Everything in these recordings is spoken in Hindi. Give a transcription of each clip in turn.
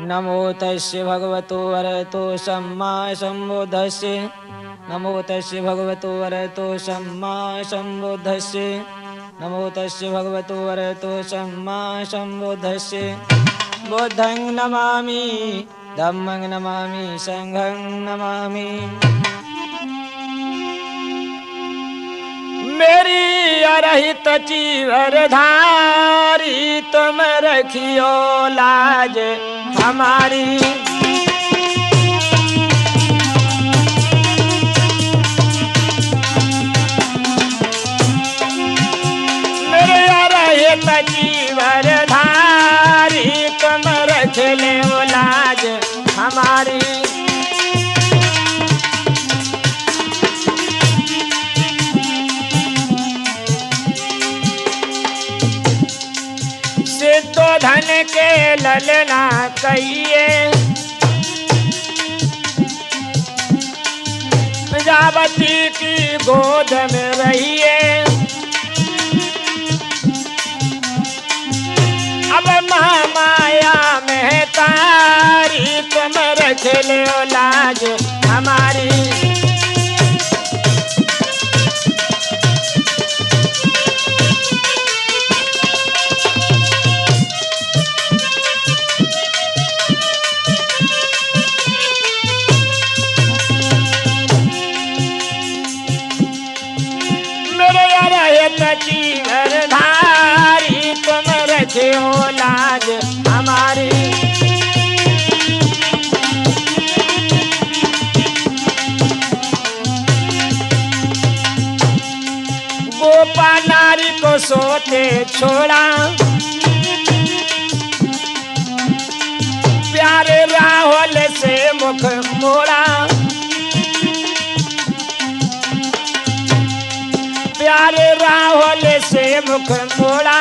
नमो तस्य भगवतो अरहतो सम्मा सम्बुद्धस्य। नमो तस्य भगवतो अरहतो सम्मा सम्बुद्धस्य। नमो तस्य भगवतो अरहतो सम्मा सम्बुद्धस्य। बुद्धं नमामि धम्मं नमामि संघं नमामि। मेरी अरहित चीवरधारी तुम रखियो लाज हमारी। मेरे अरहित चीवरधारी तुम रख ले लाज हमारी। सिद्धो धन के ललना कहिए, प्रजापति की गोद में रहिए। अब महामाया में तारी तुम रख ले लाज हमारी। चीवरधारी तुम रखियो लाज हमारी। गोपा नारी को सोते छोड़ा, प्यारे राहुल से मुख मोड़ा। प्यारे राहुल से मुख मोड़ा।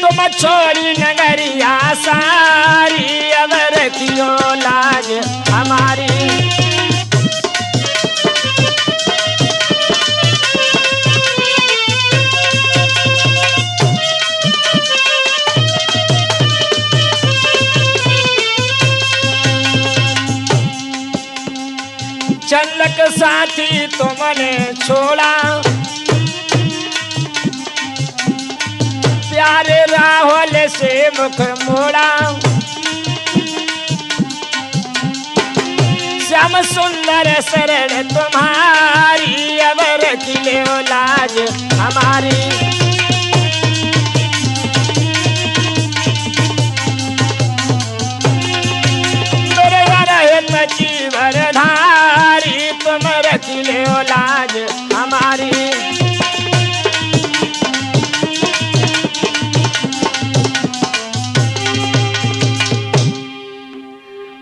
तुम छोड़ी नगरिया सारी अब रखियो लाज हमारी। चंदक साथी तुमने छोड़ा, प्यारे राहुल से मुख मोड़ा। श्याम सुंदर शरण तुम्हारी अब रख ले लाज हमारी। मेरे अरहत चीवरधारी तुम रख ले लाज हमारी।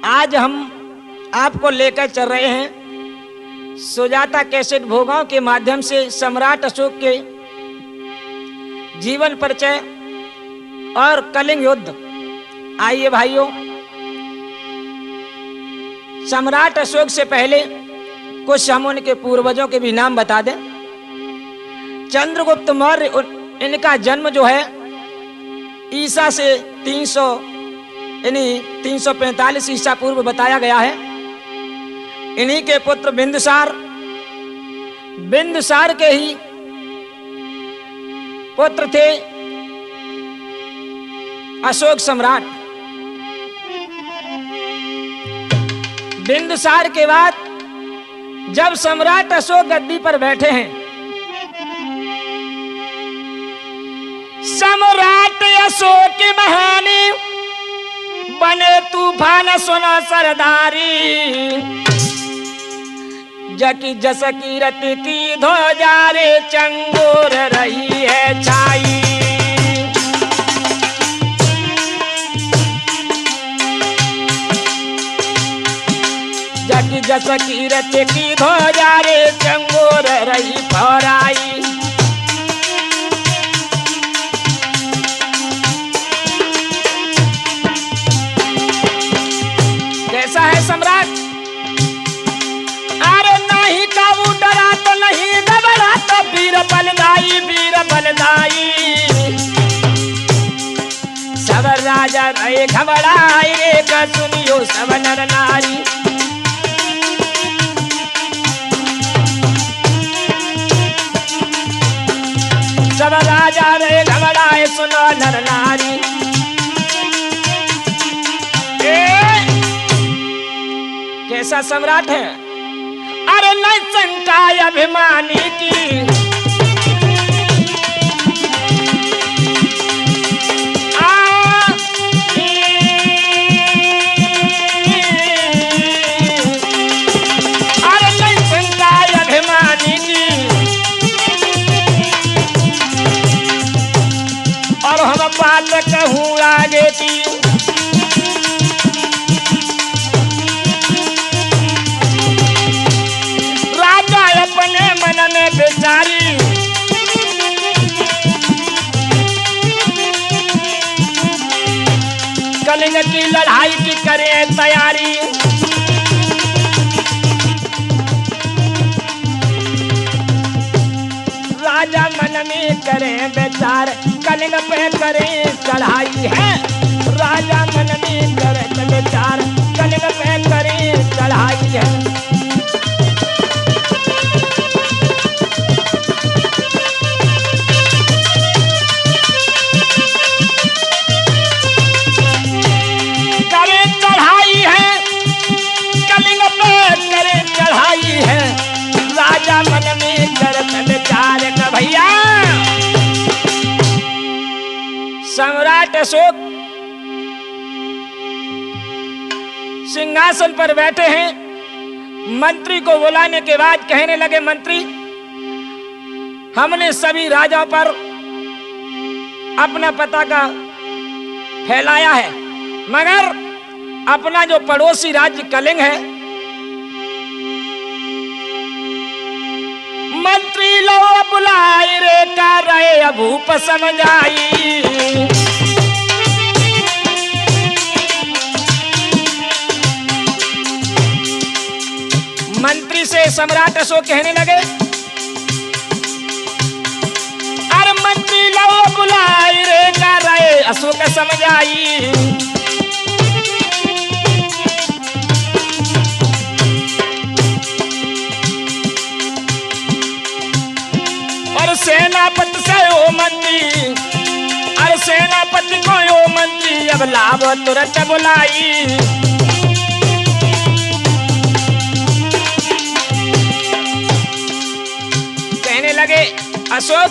आज हम आपको लेकर चल रहे हैं सुजाता कैसेट भोगांव के माध्यम से सम्राट अशोक के जीवन परिचय और कलिंग युद्ध। आइए भाइयों, सम्राट अशोक से पहले कुछ हम उनके पूर्वजों के भी नाम बता दें। चंद्रगुप्त मौर्य, इनका जन्म जो है ईसा से 345 ईसा पूर्व बताया गया है। इन्हीं के पुत्र बिंदुसार, बिंदुसार के ही पुत्र थे अशोक सम्राट। बिंदुसार के बाद जब सम्राट अशोक गद्दी पर बैठे हैं, सम्राट अशोक की महानी बने तूफान सुनो सरदारी। जकी जस कीरत की ध्वजा रे चंगोर रही है छाई। जकी जस कीरत की ध्वजा रे चंगोर रही फहराई। कैसा है सम्राट? अरे नहीं काबू डरा तो नहीं घबरा तो वीर बलदाई, वीर बलदाई। राजा रहे घबराए रे का सुनियो सब नर नारी। सब राजा रहे घबराए सुनो नर नारी। कैसा सम्राट है, अरे नहीं शंका अभिमानी की, अरे नहीं शंका अभिमानी की, और हम बात कहूँ आगे की। अपने मन में बेचारी कलिंग की लड़ाई की करे तैयारी। राजा मन में करे बेचार कलिंग पे करे चढ़ाई है। राजा मन में करे बेचार कलिंग पे करे चढ़ाई है। राजा मन में करत विचार का भैया। सम्राट अशोक सिंहासन पर बैठे हैं। मंत्री को बुलाने के बाद कहने लगे, मंत्री हमने सभी राजाओं पर अपना पताका फैलाया है, मगर अपना जो पड़ोसी राज्य कलिंग है, मंत्री लो बुलाए रे का रहे अभूप समझाई। मंत्री से सम्राट अशोक कहने लगे, अरे मंत्री लो बुलाए रे का रहे अशोक समझाई। सेनापति से ओ मंत्री, अरे सेनापति को ओ मंत्री अब लाभ तुरंत बुलाई। कहने लगे, अशोक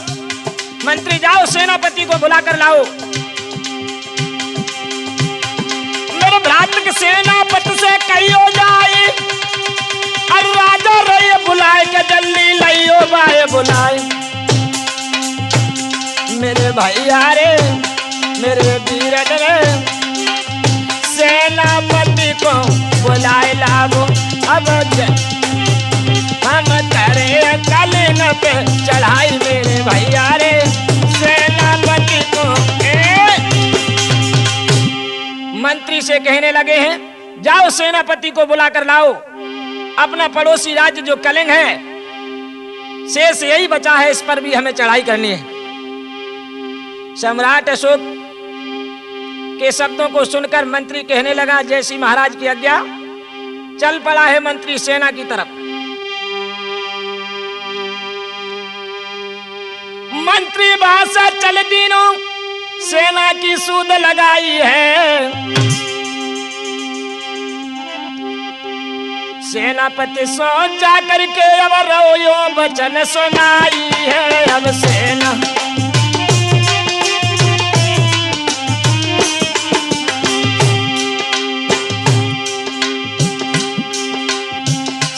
मंत्री जाओ सेनापति को बुला कर लाओ। मेरे भ्रातृ के सेनापति से कहियो जाए, अरे राजा रहे बुलाए के जल्दी लाइयो बाए बुलाए। मेरे भैया रे मेरे वीर रे सेनापति को बुलाए लाओ। अब हम तेरे कलिंग पे चढ़ाई मेरे भैया रे सेनापति को। मंत्री से कहने लगे हैं, जाओ सेनापति को बुला कर लाओ। अपना पड़ोसी राज्य जो कलिंग है, शेष यही बचा है, इस पर भी हमें चढ़ाई करनी है। सम्राट अशोक के शब्दों को सुनकर मंत्री कहने लगा, जैसी महाराज की आज्ञा। चल पड़ा है मंत्री सेना की तरफ। मंत्री भाषा चल दिनों सेना की सूद लगाई है। सेनापति सोचा करके अब रोयो वचन सुनाई है। अब सेना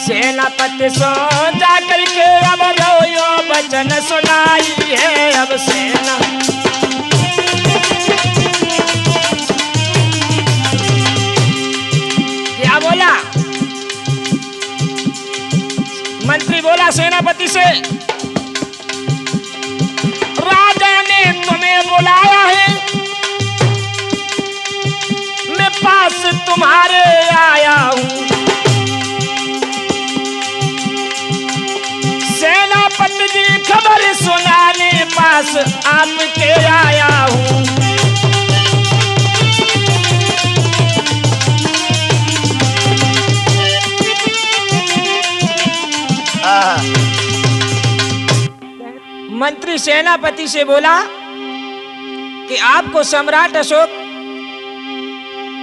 सेनापति सो जा करके अब रोयो वचन सुनाई है। अब सेना क्या बोला मंत्री? बोला सेनापति से, राजा ने तुम्हें बुलाया है, मैं पास तुम्हारे आया हूं। सेनापति जी खबर सुनाने पास आपके आया हूं। मंत्री सेनापति से बोला कि आपको सम्राट अशोक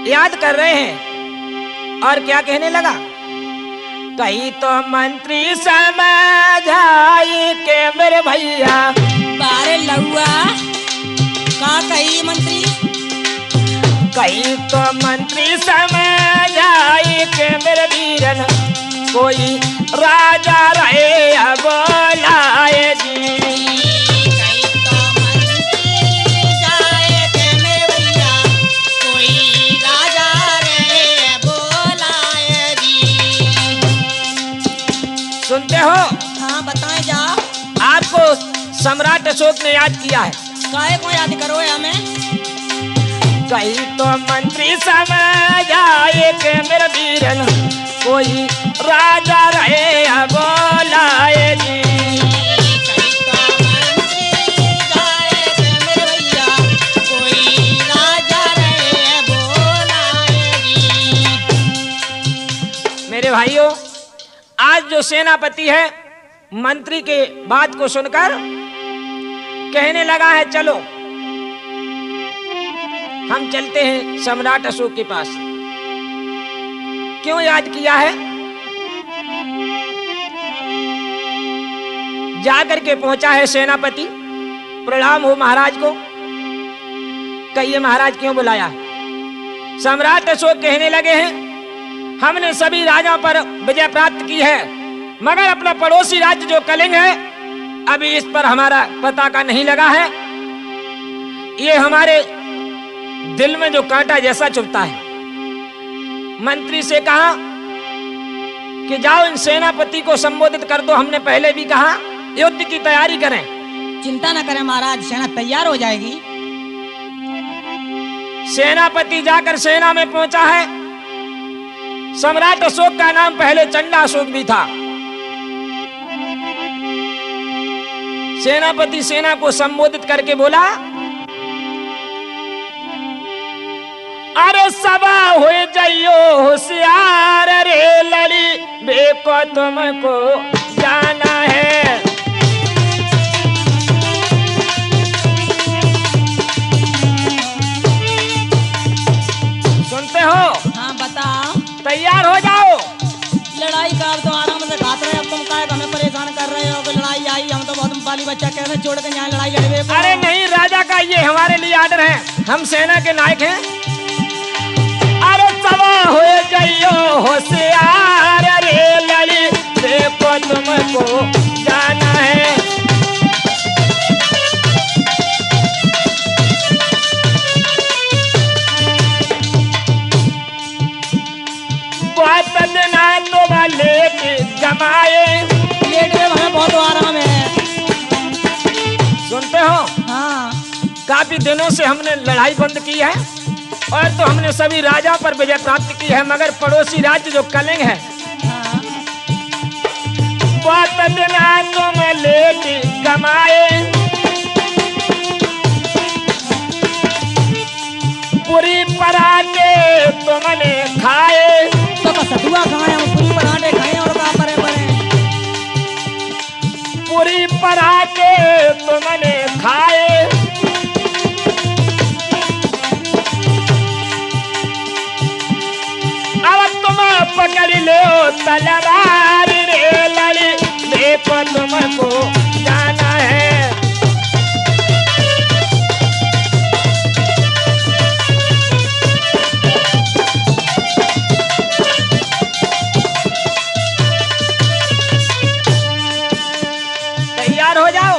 याद कर रहे हैं। और क्या कहने लगा, कहीं तो मंत्री समझाई के मेरे भैया। बारे लहुआ का कही मंत्री, कहीं तो मंत्री समझाई के मेरे वीरन, कोई राजा रहे बोलाए जी। कहीं तो मंत्री जाए के मेरे भैया, कोई राजा रे बोलाए जी। सुनते हो? हाँ बताएं जा। आपको सम्राट अशोक ने याद किया है। काहे को याद करो हमें? कहीं तो मंत्री समझाए के मेरे वीरन, कोई राजा रहे बोलाए जी। कहीं तो मंत्री जाए के मेरे भैया, कोई राजा रे बोलाए जी। मेरे भाइयों, आज जो सेनापति है मंत्री के बात को सुनकर कहने लगा है, चलो हम चलते हैं सम्राट अशोक के पास। क्यों याद किया है? जाकर के पहुंचा है सेनापति, प्रणाम हो महाराज को। कहिए महाराज क्यों बुलाया है? सम्राट अशोक कहने लगे हैं, हमने सभी राजाओं पर विजय प्राप्त की है, मगर अपना पड़ोसी राज्य जो कलिंग है अभी इस पर हमारा पता का नहीं लगा है। ये हमारे दिल में जो कांटा जैसा चुभता है। मंत्री से कहा कि जाओ इन सेनापति को संबोधित कर दो। हमने पहले भी कहा युद्ध की तैयारी करें। चिंता न करें महाराज, सेना तैयार हो जाएगी। सेनापति जाकर सेना में पहुंचा है। सम्राट अशोक का नाम पहले चंडा अशोक भी था। सेनापति सेना को संबोधित करके बोला, अरे सभा हो जाइयो होशियार रे लड़ी, देखो तुमको जाना है। सुनते हो? हाँ बताओ। तैयार हो जाओ। लड़ाई का अब तो आराम से खाते रहे, अब तुम काहे हमें परेशान कर रहे हो कि लड़ाई आई, हम तो बहुत बाली बच्चा कह रहे छोड़ के यहाँ लड़ाई लड़े। अरे नहीं, राजा का ये हमारे लिए आर्डर है, हम सेना के नायक हैं। अरे सवा हो जाइयो होशियार रे लड़ी, देखो तुमको जाना है। बहुत दिन तुम लेट जमाए, लेट में हमें बहुत आराम है। सुनते हो? हाँ काफी दिनों से हमने लड़ाई बंद की है और तो हमने सभी राजाओं पर विजय प्राप्त की है, मगर पड़ोसी राज्य जो कलिंग है, हाँ बहुत दिन तुम लेट कमाए, पूरी पराठे तुमने खाए। तो बस सतुआ खाए, हम पूरी पराठे खाए और का परे परे। पूरी पराठे तुमने खाए, पकड़ लो तलवार रे लड़ी, देखो तुमको जाना है। तैयार हो जाओ।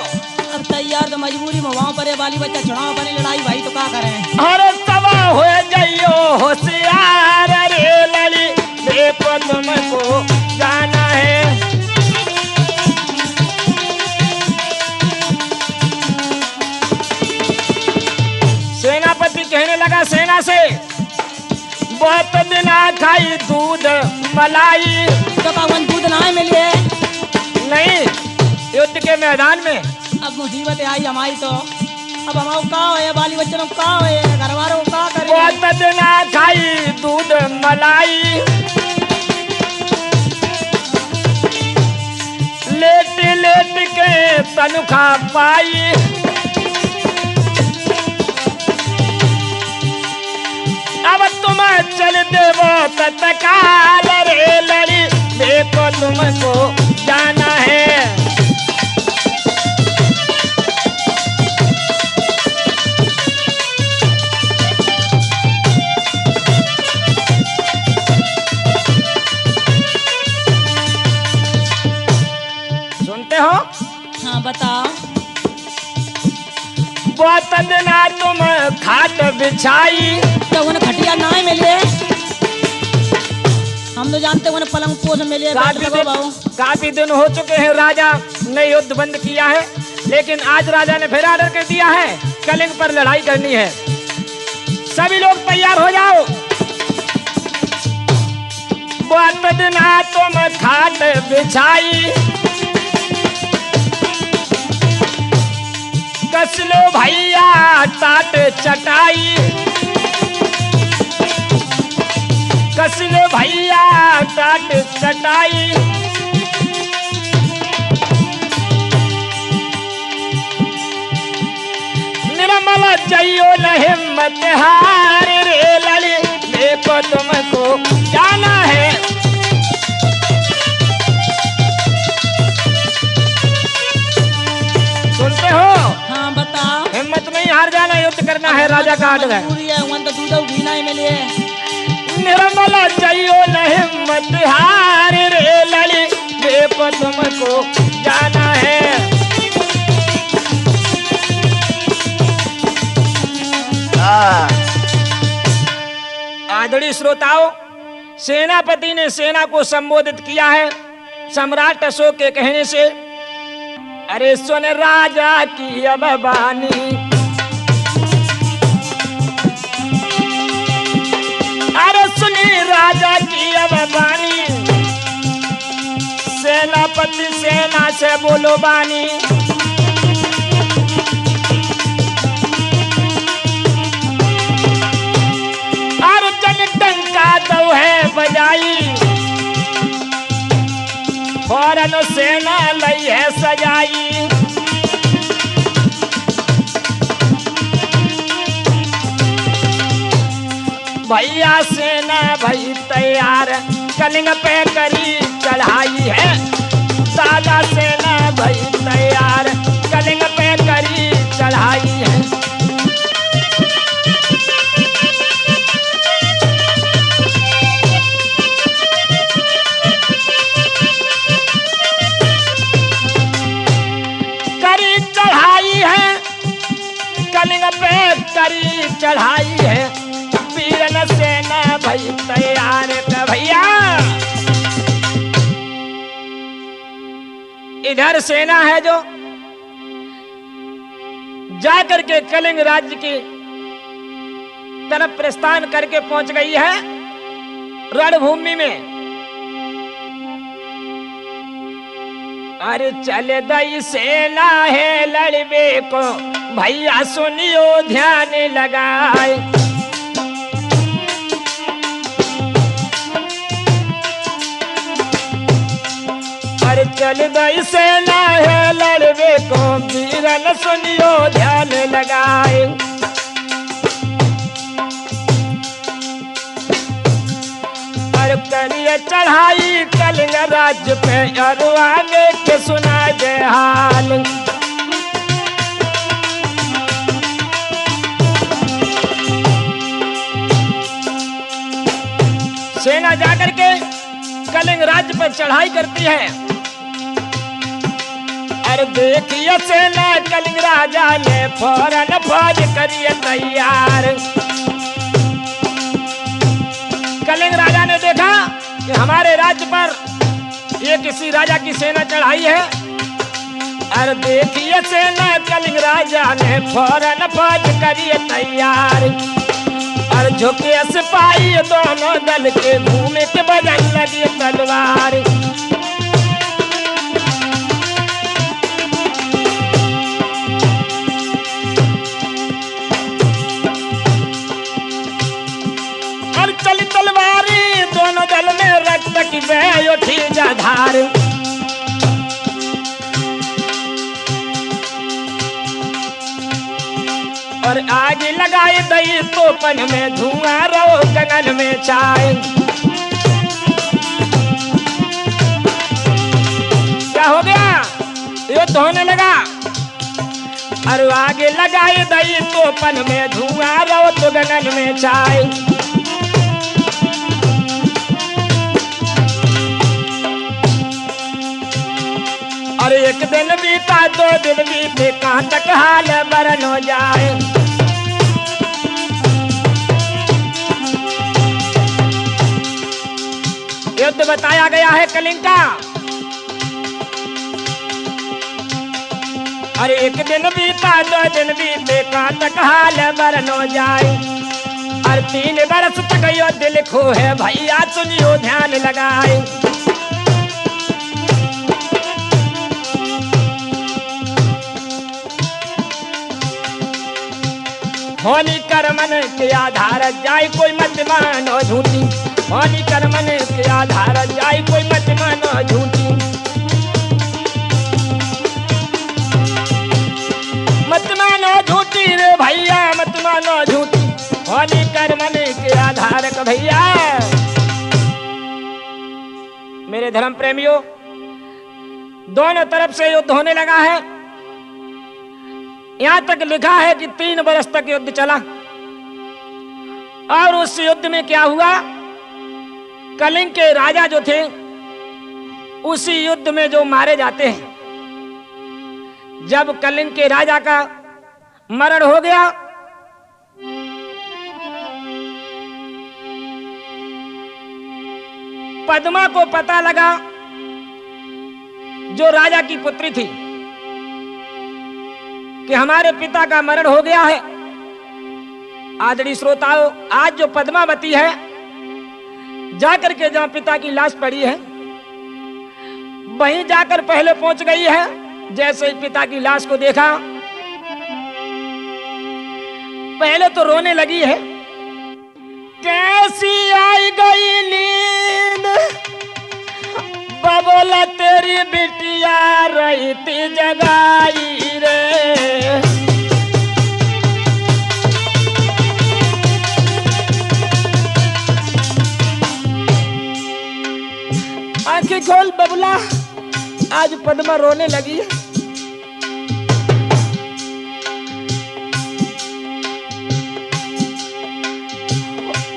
अब तैयार तो मजबूरी में वहाँ पर वाली बच्चा चढ़ाव पर लड़ाई भाई तो क्या करें। और सवा हो जाइयो होशियार रे लड़ी, देखो तुमको जाना है। सेनापति कहने लगा सेना से, बहुत दिन खाई दूध मलाई। तो भगवान दूध ना मिले नहीं, युद्ध के मैदान में अब मुसीबत आई हमारी तो। अब हमारा का है बाली बच्चों का है, घर वालों का करें। बहुत दिन खाई दूध मलाई, लेट लेट के तनुखा पाई। अब तुम चल देवो तत्काल रे लड़ी, देखो तुमको जाना है। सुनते हो? हाँ बताओ। बहुत दिन तुम खाट बिछाई, तो उन्हें खटिया ना ही मिले, हम तो जानते उन्हें पलंग पोष मिले। काफी दिन हो चुके हैं, राजा ने युद्ध बंद किया है, लेकिन आज राजा ने फिर ऑर्डर कर दिया है कलिंग पर लड़ाई करनी है। सभी लोग तैयार हो जाओ। बहुत दिन तुम खाट बिछाई, कस लो भैया टाट चटाई, कस लो भैया टाट चटाई। निर्मल जइयो न हिम्मत हार रे लड़ी, देखो तुमको जाना है। सुनते हो? हाँ बताओ। हिम्मत नहीं हार जाना, युद्ध करना है, राजा का आर्डर है। पूरी है, तो दूध घी नहीं मिले। निर्मल जइयो न हिम्मत हार रे लड़ी, देखो तुमको जाना है। आदरणीय श्रोताओं, सेनापति ने सेना को संबोधित किया है सम्राट अशोक के कहने से। अरे सुन राजा की अब बानी, अरे सुनी राजा की अब बानी, सेनापति सेना से बोलो बानी। अर्जुन टंका तो है बजाई, फौरन सेना लई है सजाई। भैया सेना भई तैयार, कलिंग पे करी चढ़ाई है। दादा सेना भई तैयार, कलिंग पे करी चढ़ाई है। करी चढ़ाई है, कलिंग पे करी चढ़ाई है। वीरन सेना भई तैयार है भैया। इधर सेना है जो जाकर के कलिंग राज्य की तरफ प्रस्थान करके पहुंच गई है रणभूमि में। अरे चले दई सेना है लड़बे को, भैया सुनियो ध्यान लगाए। अरे चल दई सेना है लड़बे को, वीरन सुनियो ध्यान लगाए। अरे करिए चढ़ाई कलिंग राज्य पे, और आगे के सुना दे हाल। सेना जाकर के कलिंग राज्य पर चढ़ाई करती है। अरे देखिए सेना कलिंग राजा ने फौरन फौज करिए तैयार। कलिंग राजा ने देखा कि हमारे राज्य पर ये किसी राजा की सेना चढ़ाई है। अरे देखिए सेना कलिंग राजा ने फौरन फौज करिए तैयार। और झुके सिपाही दोनों दल के, घूमे के बजन लगी तलवार। और चली तलवारी दोनों दल में, रक्त की बह उठी जा धार। और आग लगाई दई तोपन में धुआं रो गगन में छाए। क्या हो गया? युद्ध होने लगा। और आगे लगाई दई तोपन में धुआं रो तो गगन में छाए। और एक दिन बीता, 2 दिन बीते, कहाँ तक हाल मरण हो जाए। युद्ध बताया गया है कलिंग का। और एक दिन बीता, 2 दिन बीते, कहाँ तक हाल मरण हो जाए। और 3 बरस तक युद्ध लिखो है भैया, सुनियो ध्यान लगाए। होनी कर्मन के आधार जाय कोई मत मानो झूठी। होनी कर्मन के आधार जाय कोई मत मानो झूठी। मत मानो झूठी रे भैया, मत मानो झूठी। होनी कर्मन के आधार का भैया। मेरे धर्म प्रेमियों, दोनों तरफ से युद्ध होने लगा है। यहां तक लिखा है कि 3 बरस तक युद्ध चला। और उस युद्ध में क्या हुआ? कलिंग के राजा जो थे, उसी युद्ध में जो मारे जाते हैं। जब कलिंग के राजा का मरण हो गया, पद्मा को पता लगा, जो राजा की पुत्री थी, कि हमारे पिता का मरण हो गया है। आदरणीय श्रोताओं, आज जो पद्मावती है, जाकर के जहां पिता की लाश पड़ी है, वहीं जाकर पहले पहुंच गई है। जैसे ही पिता की लाश को देखा, पहले तो रोने लगी है। कैसी आई गई नींद, बबोला तेरी बिटिया रही थी जगाई रे। आंखें खोल बबुला। आज पद्मा रोने लगी है।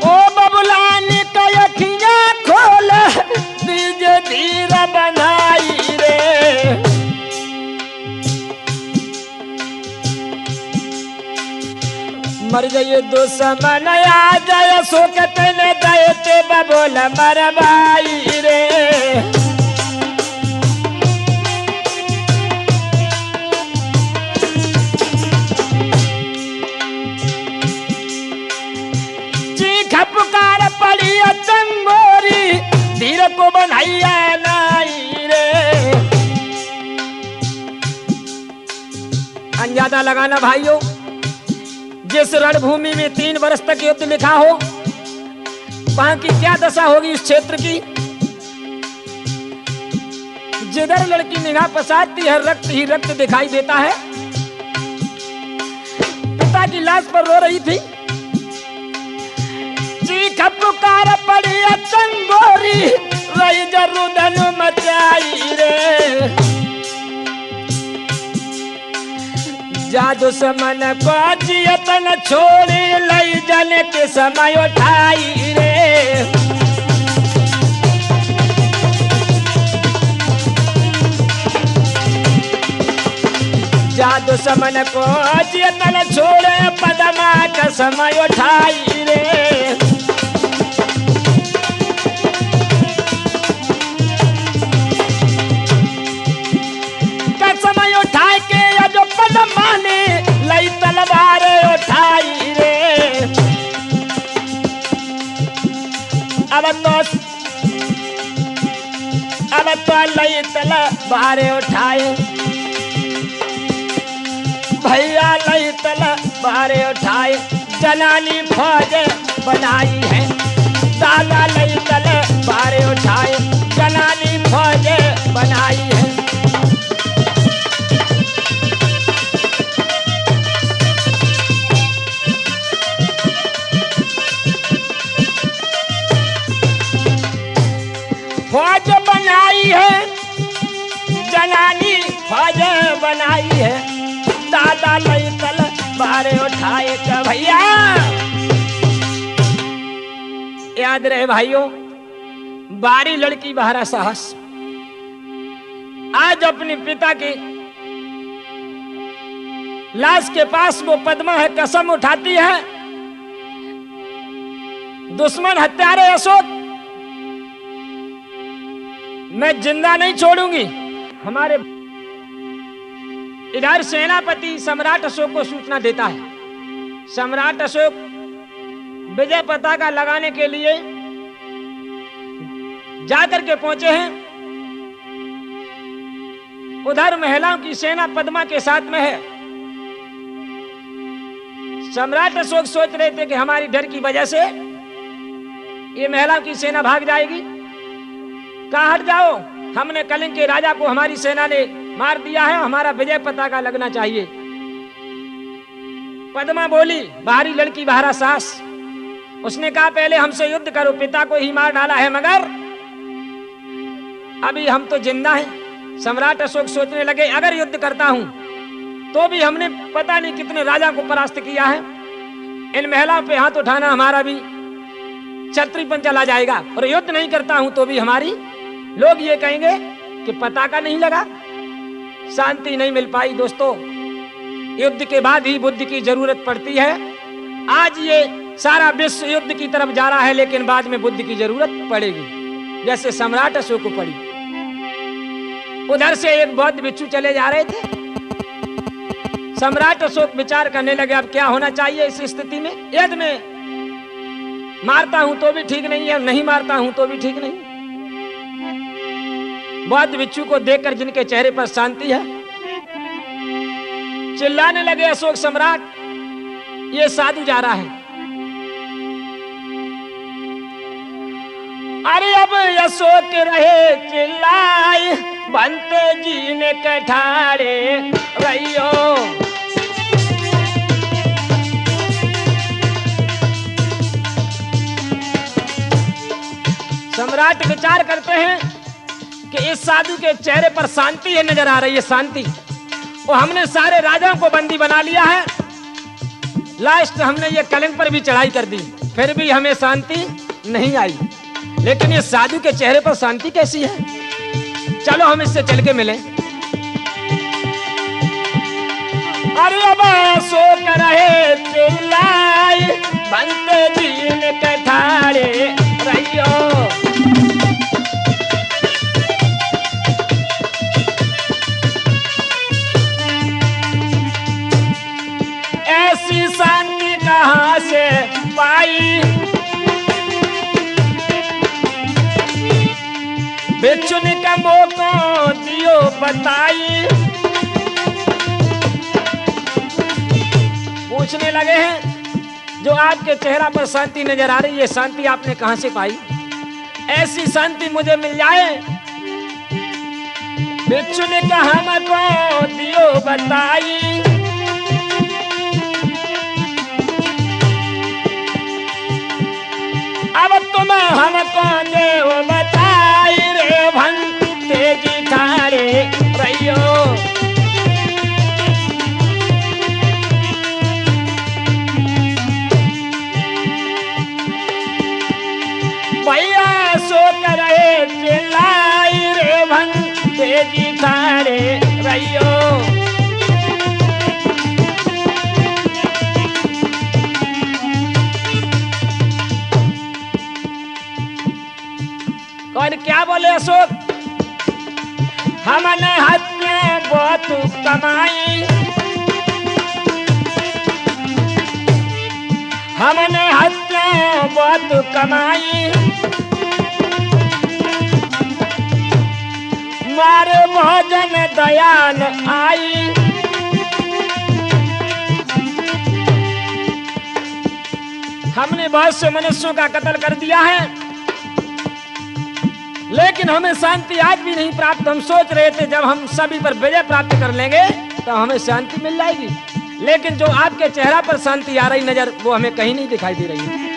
ओ बबुला ने अखियां खोल, दीजे धीरा बनाई रे। मर जाइए दुश्मन आ जाए, सोकत ने दयते बबोल मरवाई रे। चीख पुकार पड़ी चंगोरी, धीर को बनाइया नाई रे। अंदाजा लगाना भाइयों, जिस रणभूमि में 3 वर्ष तक युद्ध लिखा हो, वहां की क्या दशा होगी इस क्षेत्र की। जिधर लड़की निगाह पसारती है, रक्त ही रक्त दिखाई देता है। पिता की लाश पर रो रही थी। चीख पुकार पड़ी चंगोरी, रही जरूदन मचाई रे। जादू समन को जियतन छोड़ी, लई जाने के समय उठाई रे। जादू समन को जियतन छोड़े, पद्मा का समय उठाई रे। समय उठाए के जो पद्मा ने लई तलवार उठाई रे। अब तो लई तलवार उठाए भैया, लई तलवार उठाए। जनानी फौज बनाई है, दादा लई तलवार उठाए। जनानी फौज बनाई है। बनाई है, दादा लई तल बारे उठाए का भैया। याद रहे भाइयों, बारी लड़की बहारा साहस। आज अपने पिता की लाश के पास वो पद्मा है, कसम उठाती है, दुश्मन हत्यारे अशोक मैं जिंदा नहीं छोड़ूंगी। हमारे इधर सेनापति सम्राट अशोक को सूचना देता है। सम्राट अशोक विजय पताका लगाने के लिए जाकर के पहुंचे हैं। उधर महिलाओं की सेना पद्मा के साथ में है। सम्राट अशोक सोच रहे थे कि हमारी डर की वजह से ये महिलाओं की सेना भाग जाएगी। कहा हट जाओ, हमने कलिंग के राजा को हमारी सेना ने मार दिया है, हमारा विजय पताका लगना चाहिए। पद्मा बोली, बाहरी लड़की बहारा सास। उसने कहा पहले हमसे युद्ध करो, पिता को ही मार डाला है मगर अभी हम तो जिंदा हैं। सम्राट अशोक सोचने लगे अगर युद्ध करता हूं तो भी हमने पता नहीं कितने राजा को परास्त किया है, इन महिलाओं पे हाथ उठाना हमारा भी क्षत्रियपन चला जाएगा, और युद्ध नहीं करता हूं तो भी हमारी लोग ये कहेंगे कि पताका नहीं लगा। शांति नहीं मिल पाई दोस्तों। युद्ध के बाद ही बुद्धि की जरूरत पड़ती है। आज ये सारा विश्व युद्ध की तरफ जा रहा है, लेकिन बाद में बुद्धि की जरूरत पड़ेगी, जैसे सम्राट अशोक को पड़ी। उधर से एक बौद्ध भिक्षु चले जा रहे थे। सम्राट अशोक विचार करने लगे अब क्या होना चाहिए इस स्थिति में। यदि मैं मारता हूं तो भी ठीक नहीं है, नहीं मारता हूं तो भी ठीक नहीं। बौद्ध भिक्षु को देखकर जिनके चेहरे पर शांति है, चिल्लाने लगे अशोक सम्राट, ये साधु जा रहा है। अरे अब अशोक रहे चिल्लाए, बनते जी ने कठारे रहियो। सम्राट विचार करते हैं कि इस साधु के चेहरे पर शांति है, नजर आ रही है शांति, और हमने सारे राजाओं को बंदी बना लिया है। लास्ट हमने ये कलिंग पर भी चढ़ाई कर दी, फिर भी हमें शांति नहीं आई। लेकिन ये साधु के चेहरे पर शांति कैसी है? चलो हम इससे चल के मिलें। अरे अब अशोक रहे चिल्लाए, बनते दीन कठारे रहियो। ऐसी शांति कहां से पाई, भिक्षु ने का मौका दियो बताई। पूछने लगे हैं जो आपके चेहरा पर शांति नजर आ रही है, ये शांति आपने कहां से पाई? ऐसी शांति मुझे मिल जाए। भिक्षु ने कहा हमको दियो बताई। अब तुम हमको देव बताई रे, भंते जी थारे रहियो। भैया सोच रहे चिल्लाई रे, भंते जी थारे रहियो। और क्या बोले अशोक? हमने हत्या बहुत कमाई, हमने हत्या बहुत कमाई, मारे भोजन दयान आई। हमने बहुत से मनुष्यों का कत्ल कर दिया है, लेकिन हमें शांति आज भी नहीं प्राप्त। हम सोच रहे थे जब हम सभी पर विजय प्राप्त कर लेंगे तो हमें शांति मिल जाएगी, लेकिन जो आपके चेहरा पर शांति आ रही नजर, वो हमें कहीं नहीं दिखाई दे रही है।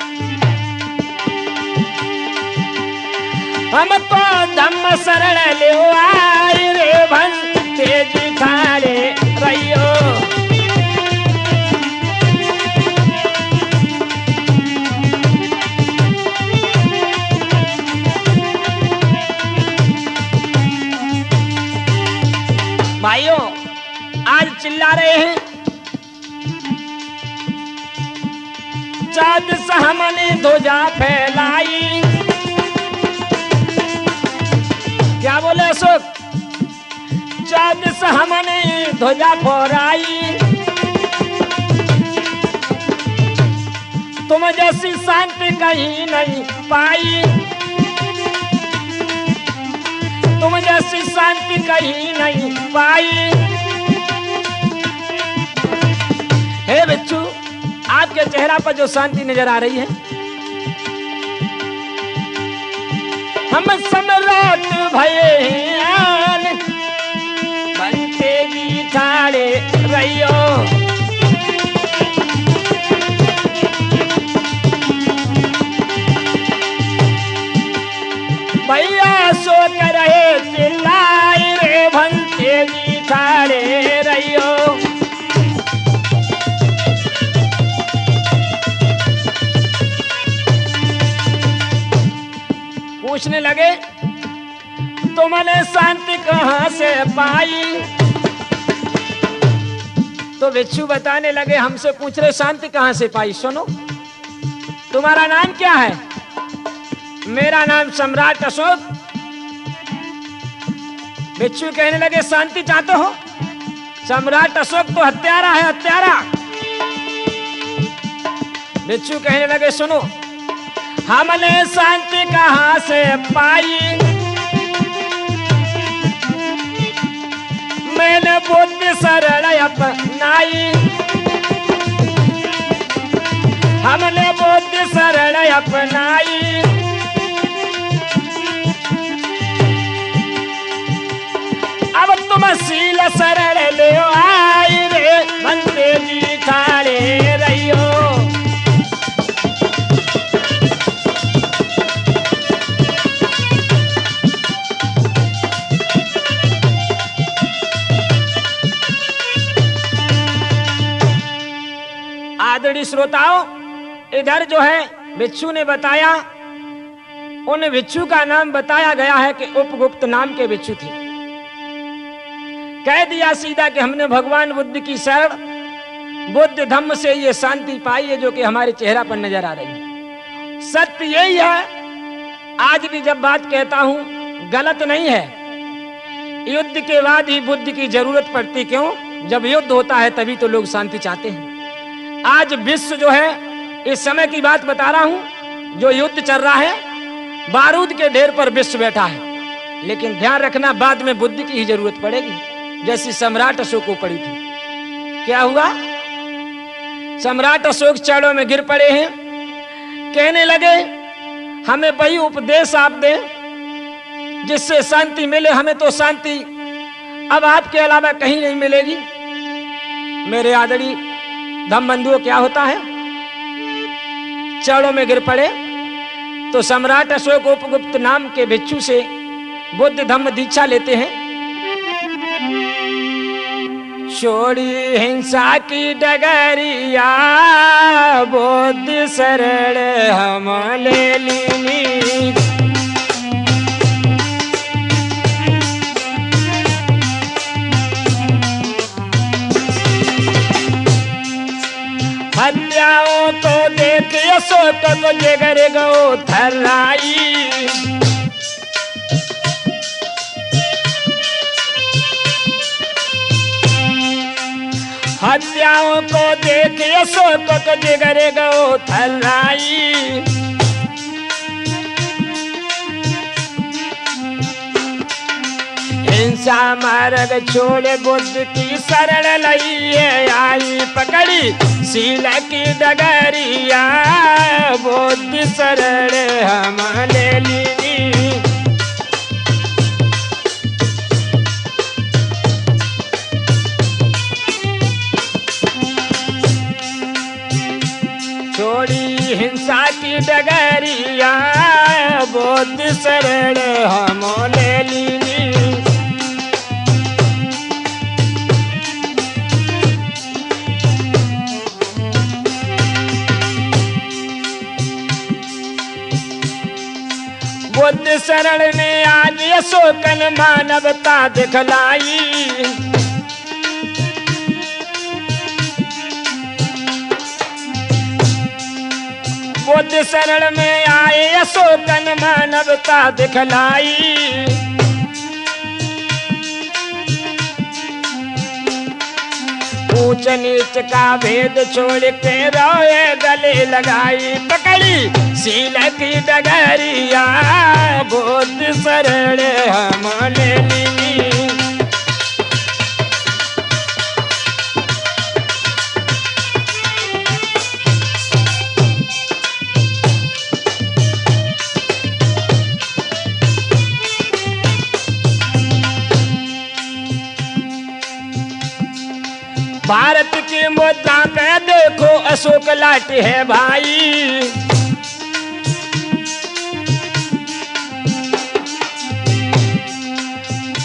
हमको धम्म शरण ले आई रे, भंते जी ठाड़े रहियो। भाइयों आज चिल्ला रहे हैं चाँद सहमने ध्वजा फैलाई। क्या बोले अशोक? चाँद सहमने ध्वजा फहराई। तुम जैसी शांति कहीं नहीं पाई। तुम जैसी शांति कहीं नहीं पाई। हे बच्चू आपके चेहरा पर जो शांति नजर आ रही है, हम सम्राट भयेन बनते जी ठाड़े रहियो। भैया सो कर रहे चिल्लाई रे बनते जी ठाड़े रहियो। पूछने लगे तुमने शांति कहां से पाई? तो भिक्षु बताने लगे हमसे पूछ रहे शांति कहां से पाई। सुनो तुम्हारा नाम क्या है? मेरा नाम सम्राट अशोक। भिक्षु कहने लगे शांति चाहते हो? सम्राट अशोक तो हत्यारा है, हत्यारा। भिक्षु कहने लगे सुनो हमने शांति कहां से पाई? मैंने बुद्धि सरल अपनाई। हमने बुद्धि सरल अपनाई। अब तुम शील सरल ले आई रे बनते जी ठाड़े रहियो। आदरणीय श्रोताओं इधर जो है भिक्षु ने बताया, उन भिक्षु का नाम बताया गया है कि उपगुप्त नाम के भिक्षु थे। कह दिया सीधा कि हमने भगवान बुद्ध की शरण बुद्ध धम्म से ये शांति पाई है जो कि हमारे चेहरा पर नजर आ रही है। सत्य यही है। आज भी जब बात कहता हूं गलत नहीं है। युद्ध के बाद ही बुद्ध की जरूरत पड़ती। क्यों? जब युद्ध होता है तभी तो लोग शांति चाहते हैं। आज विश्व जो है इस समय की बात बता रहा हूं, जो युद्ध चल रहा है बारूद के ढेर पर विश्व बैठा है। लेकिन ध्यान रखना बाद में बुद्ध की ही जरूरत पड़ेगी, जैसी सम्राट अशोक को पड़ी थी। क्या हुआ? सम्राट अशोक चरणों में गिर पड़े हैं। कहने लगे हमें वही उपदेश आप दें जिससे शांति मिले। हमें तो शांति अब आपके अलावा कहीं नहीं मिलेगी। मेरे आदरणीय धम्मबंधुओं क्या होता है? चरणों में गिर पड़े तो सम्राट अशोक उपगुप्त नाम के भिक्षु से बुद्ध धम्म दीक्षा लेते हैं। छोड़ी हिंसा की डगरिया बुद्ध शरण हम ले लीनी। हत्याओं को देख अशोक को जिगर गो थर्राई। हत्याओं को देख अशोक को जिगर गो थर्राई। हिंसा मार्ग छोड़ बुद्ध की शरण लइए आई। पकड़ी शील की डगरिया बुद्ध शरण हम ले लीनी। छोड़ी हिंसा की डगरिया बुद्ध शरण हम ले लीनी। बुद्ध शरण में आज अशोकन मानवता दिखलाई। बुद्ध शरण में आए अशोकन मानवता दिखलाई। ऊंच नीच का भेद छोड़ के रोए गले लगाई। पकड़ी सील की डगरिया बुद्ध शरण हम ले ली। भारत की मुद्रा पे देखो अशोक लाठी है भाई।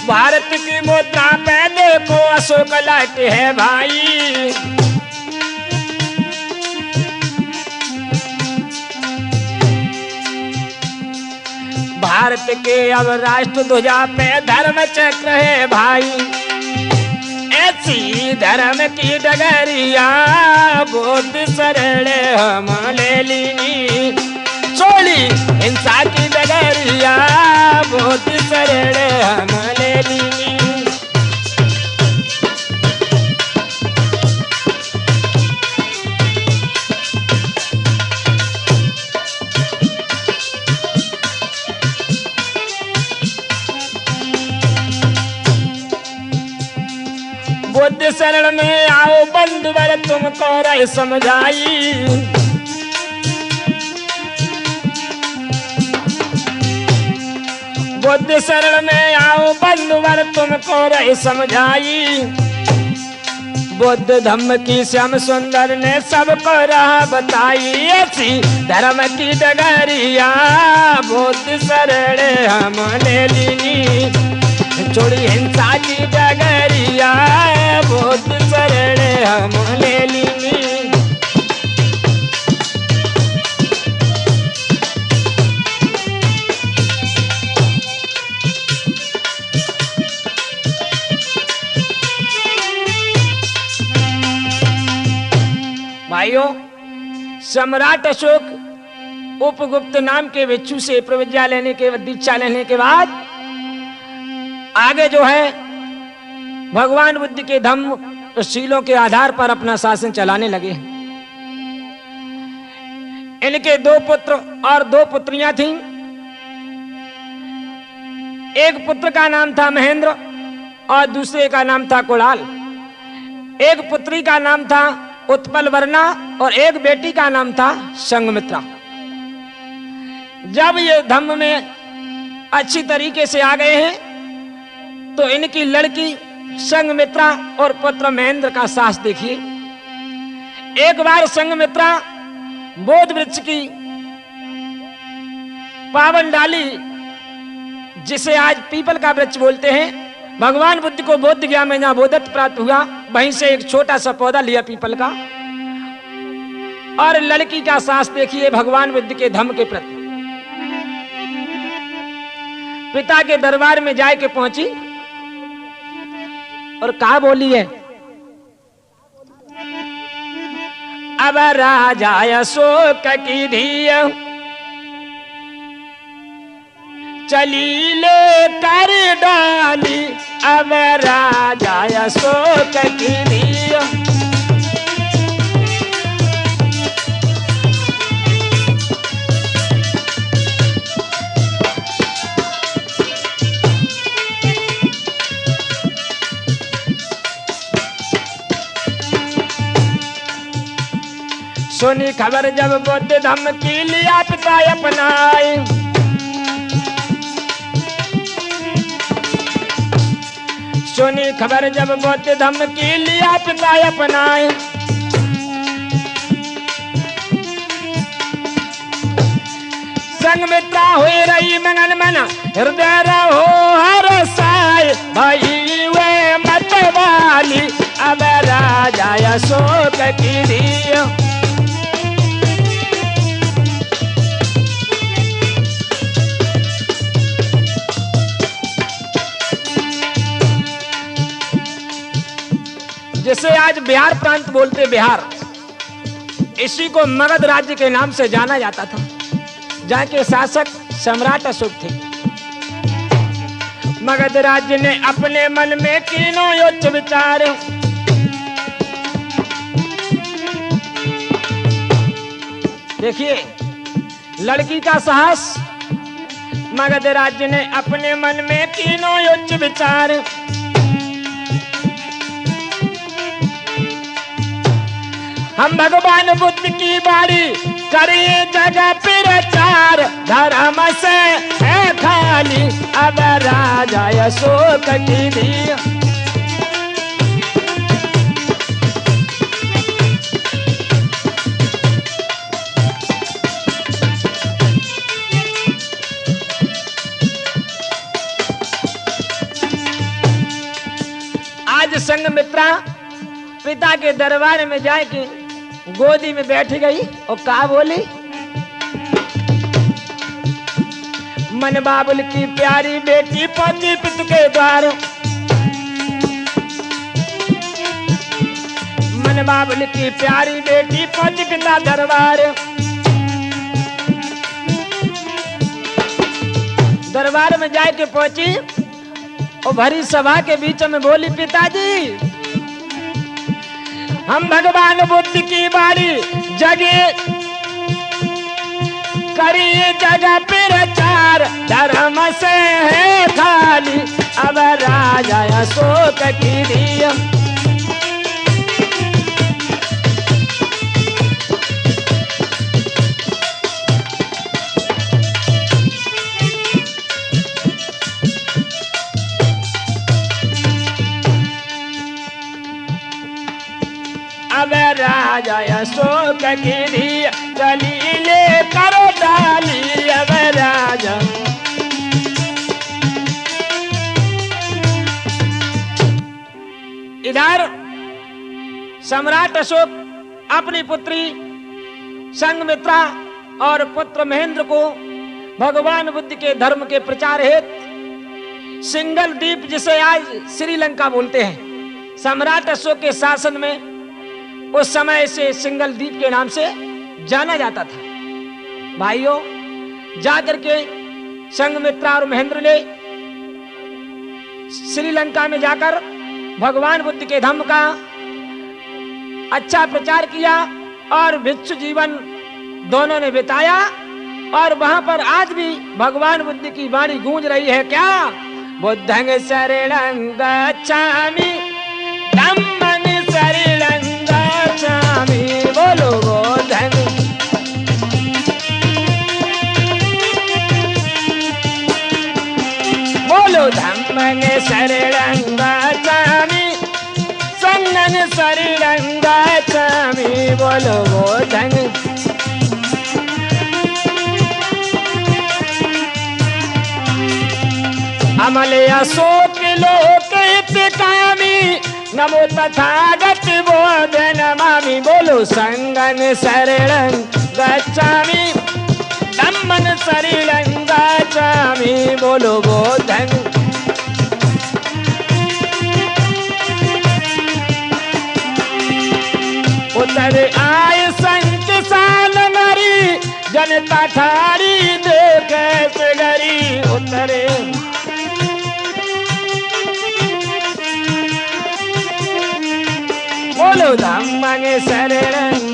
भारत की मुद्रा पे देखो अशोक लाठी है भाई। भारत के अब राष्ट्र ध्वजा पे धर्म चक्र है भाई। ऐसी धर्म की डगरिया बुद्ध शरण हम ले ली। छोड़ी हिंसा की डगरिया बुद्ध शरण हम ले ली। बुद्ध शरण में आओ बंधुवर तुमको रह समझाई। बुद्ध शरण में आओ बंधुवर तुमको रह समझाई। बुद्ध धम्म की श्याम सुंदर ने सबको राह बताई। ऐसी धर्म की डगरिया बुद्ध शरण हम ले ली। छोड़ी हिंसा की डगरिया बुद्ध शरण हम ले ली। भाइयों, सम्राट अशोक उपगुप्त नाम के भिक्षु से प्रविद्या लेने के दीक्षा लेने के बाद आगे जो है भगवान बुद्ध के धम्म और शीलों के आधार पर अपना शासन चलाने लगे। इनके 2 पुत्र और 2 पुत्रियां थीं। एक पुत्र का नाम था महेंद्र और दूसरे का नाम था कुणाल। एक पुत्री का नाम था उत्पल वर्णा और एक बेटी का नाम था संघमित्रा। जब ये धम्म में अच्छी तरीके से आ गए हैं तो इनकी लड़की संघमित्रा और पुत्र महेंद्र का साहस देखिए। एक बार संघमित्रा बोध वृक्ष की पावन डाली, जिसे आज पीपल का वृक्ष बोलते हैं, भगवान बुद्ध को बोध गया में जहां बोधत्व प्राप्त हुआ, वहीं से एक छोटा सा पौधा लिया पीपल का और लड़की का साहस देखिए भगवान बुद्ध के धम्म के प्रति। पिता के दरबार में जाके पहुंची और कहा बोली है, अब राजा अशोक की धिया चली ले कर डाली। अब राजा अशोक की धिया सुनी खबर जब बुद्ध धम्म की लिया पिता अपनाए। सुनी खबर जब बुद्ध धम्म की लिया पिता अपनाए। संघमित्रा हुई रही मंगन मन हृदय रहो हर साय। भाई वे मत वाली अब राजा अशोक की धिया आज बिहार प्रांत बोलते, बिहार, इसी को मगध राज्य के नाम से जाना जाता था, जहाँ के शासक सम्राट अशोक थे। मगध राज्य ने अपने मन में कीनो योच्च विचार, देखिए लड़की का साहस। मगध राज्य ने अपने मन में कीनो योच्च विचार, हम भगवान बुद्ध की बाड़ी करिए जगह प्रचार, धर्म से है खाली अब राजा अशोक की दी। आज संघमित्रा पिता के दरबार में जाए कि गोदी में बैठ गई और कहा बोली, मन बाबुल की प्यारी बेटी पति पिता के द्वार, मन बाबुल की प्यारी बेटी पति पिता दरबार। दरबार में जाके पहुंची और भरी सभा के बीच में बोली, पिताजी हम भगवान बुद्ध की बारी जगे करिए जगह प्रचार, धर्म से है खाली अब राजा अशोक की दी। अब राजा अशोक की दी चली ले करो डाली, अब राजा इधर सम्राट अशोक अपनी पुत्री संघमित्रा और पुत्र महेंद्र को भगवान बुद्ध के धर्म के प्रचार हेतु सिंगल द्वीप, जिसे आज श्रीलंका बोलते हैं, सम्राट अशोक के शासन में उस समय से सिंगल द्वीप के नाम से जाना जाता था। भाइयों, जाकर के संघमित्रा और महेंद्र ने श्रीलंका में जाकर भगवान बुद्ध के धर्म का अच्छा प्रचार किया और भिक्षु जीवन दोनों ने बिताया। और वहां पर आज भी भगवान बुद्ध की वाणी गूंज रही है, क्या? बुद्धं शरणं गच्छामि धम्मं शरणं गच्छामि, बोलो बुद्धं। बोलो धम्मं शरणं गच्छामि संघं शरणं गच्छामि, बोलो बुद्धं। अमले अशोक लोक हितकामी नमो तथागत बोध नमामि, बोलो संघं शरणं गच्छामि धम्मं शरणं गच्छामि, बोलो बुद्धं। उतर आय संत साल नरी जनता ठारी देखे सगरी, उतरे बोलो धम्मं शरणं